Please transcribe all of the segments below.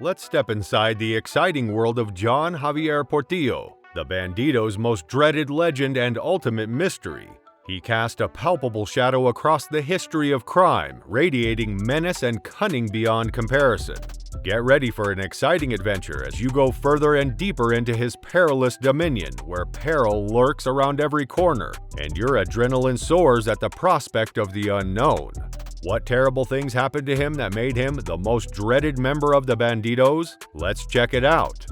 Let's step inside the exciting world of John Xavier Portillo, the Bandidos' most dreaded legend and ultimate mystery. He cast a palpable shadow across the history of crime, radiating menace and cunning beyond comparison. Get ready for an exciting adventure as you go further and deeper into his perilous dominion, where peril lurks around every corner, and your adrenaline soars at the prospect of the unknown. What terrible things happened to him that made him the most dreaded member of the Bandidos? Let's check it out.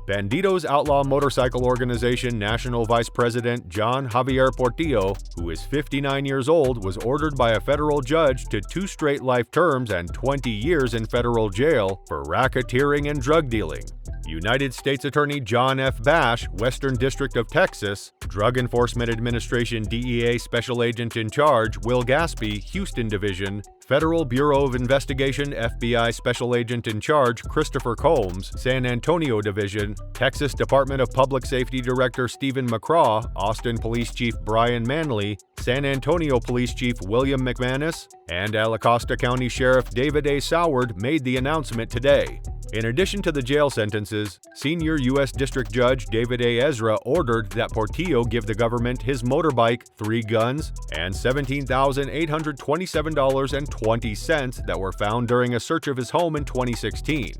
Bandidos Outlaw Motorcycle Organization National Vice President John Xavier Portillo, who is 59 years old, was ordered by a federal judge to 2 straight life terms and 20 years in federal jail for racketeering and drug dealing. United States Attorney John F. Bash, Western District of Texas, Drug Enforcement Administration DEA Special Agent in Charge Will Gaspy, Houston Division, Federal Bureau of Investigation FBI Special Agent in Charge Christopher Combs, San Antonio Division, Texas Department of Public Safety Director Stephen McCraw, Austin Police Chief Brian Manley, San Antonio Police Chief William McManus, and Alacosta County Sheriff David A. Soward made the announcement today. In addition to the jail sentences, Senior U.S. District Judge David A. Ezra ordered that Portillo give the government his motorbike, 3 guns, and $17,827.20 that were found during a search of his home in 2016.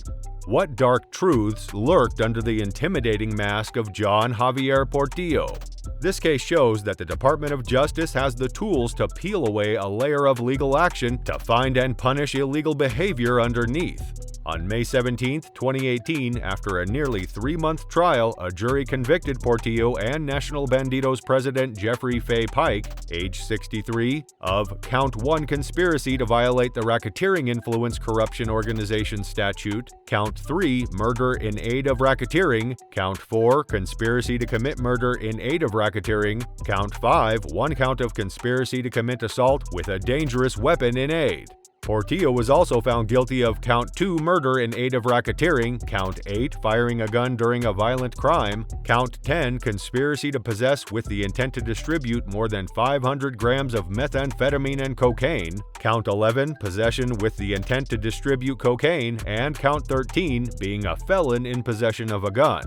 What dark truths lurked under the intimidating mask of John Xavier Portillo? This case shows that the Department of Justice has the tools to peel away a layer of legal action to find and punish illegal behavior underneath. On May 17, 2018, after a nearly 3-month trial, a jury convicted Portillo and National Bandidos President Jeffrey Fay Pike, age 63, of Count 1 conspiracy to violate the Racketeering Influence Corruption Organization Statute, Count 3 murder in aid of racketeering, Count 4 conspiracy to commit murder in aid of racketeering, Count 5 1 count of conspiracy to commit assault with a dangerous weapon in aid. Portillo was also found guilty of Count 2 murder in aid of racketeering, Count 8 firing a gun during a violent crime, Count 10 conspiracy to possess with the intent to distribute more than 500 grams of methamphetamine and cocaine, Count 11 possession with the intent to distribute cocaine, and Count 13 being a felon in possession of a gun.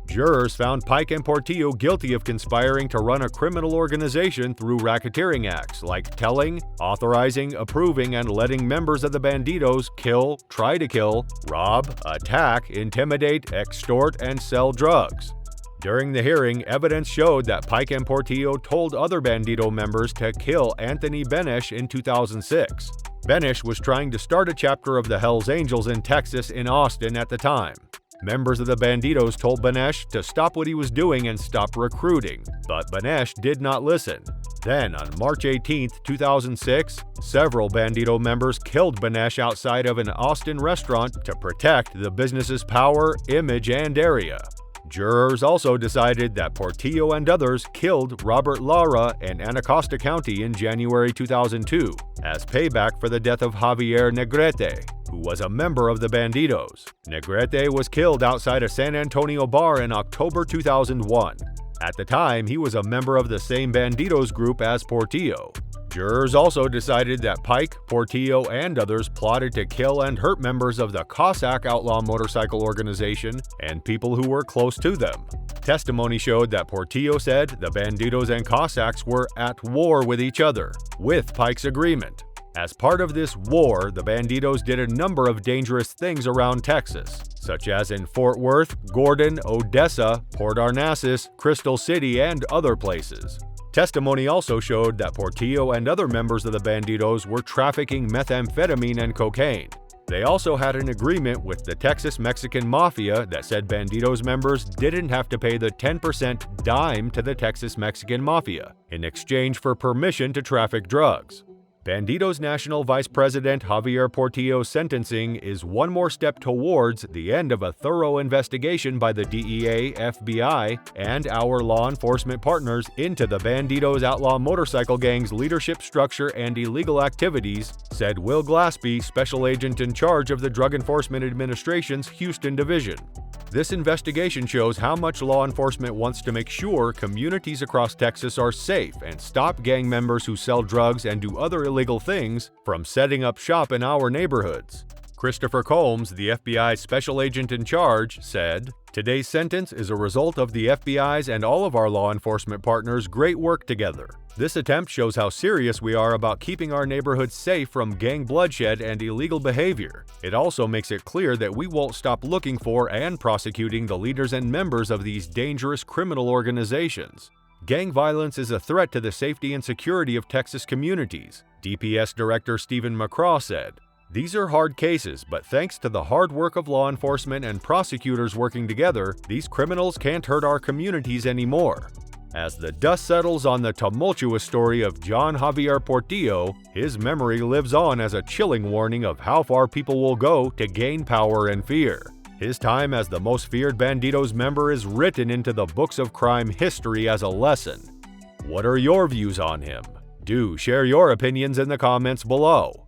Jurors found Pike and Portillo guilty of conspiring to run a criminal organization through racketeering acts like telling, authorizing, approving, and letting members of the Bandidos kill, try to kill, rob, attack, intimidate, extort, and sell drugs. During the hearing, evidence showed that Pike and Portillo told other Bandido members to kill Anthony Benesh in 2006. Benesh was trying to start a chapter of the Hells Angels in Texas in Austin at the time. Members of the Bandidos told Benesh to stop what he was doing and stop recruiting, but Benesh did not listen. Then, on March 18, 2006, several Bandido members killed Benesh outside of an Austin restaurant to protect the business's power, image, and area. Jurors also decided that Portillo and others killed Robert Lara in Anacosta County in January 2002 as payback for the death of Javier Negrete, who was a member of the Bandidos. Negrete was killed outside a San Antonio bar in October 2001. At the time, he was a member of the same Bandidos group as Portillo. Jurors also decided that Pike, Portillo, and others plotted to kill and hurt members of the Cossack Outlaw Motorcycle Organization and people who were close to them. Testimony showed that Portillo said the Bandidos and Cossacks were at war with each other, with Pike's agreement. As part of this war, the Bandidos did a number of dangerous things around Texas, such as in Fort Worth, Gordon, Odessa, Port Arnasis, Crystal City, and other places. Testimony also showed that Portillo and other members of the Bandidos were trafficking methamphetamine and cocaine. They also had an agreement with the Texas Mexican Mafia that said Bandidos members didn't have to pay the 10% dime to the Texas Mexican Mafia in exchange for permission to traffic drugs. Bandidos National Vice President Javier Portillo's sentencing is one more step towards the end of a thorough investigation by the DEA, FBI, and our law enforcement partners into the Bandidos outlaw motorcycle gang's leadership structure and illegal activities, said Will Gaspy, Special Agent in charge of the Drug Enforcement Administration's Houston Division. This investigation shows how much law enforcement wants to make sure communities across Texas are safe and stop gang members who sell drugs and do other illegal things from setting up shop in our neighborhoods. Christopher Combs, the FBI's special agent in charge, said, "Today's sentence is a result of the FBI's and all of our law enforcement partners' great work together. This attempt shows how serious we are about keeping our neighborhoods safe from gang bloodshed and illegal behavior. It also makes it clear that we won't stop looking for and prosecuting the leaders and members of these dangerous criminal organizations. Gang violence is a threat to the safety and security of Texas communities," DPS Director Stephen McCraw said. "These are hard cases, but thanks to the hard work of law enforcement and prosecutors working together, these criminals can't hurt our communities anymore." As the dust settles on the tumultuous story of John Xavier Portillo, his memory lives on as a chilling warning of how far people will go to gain power and fear. His time as the most feared Bandidos member is written into the books of crime history as a lesson. What are your views on him? Do share your opinions in the comments below.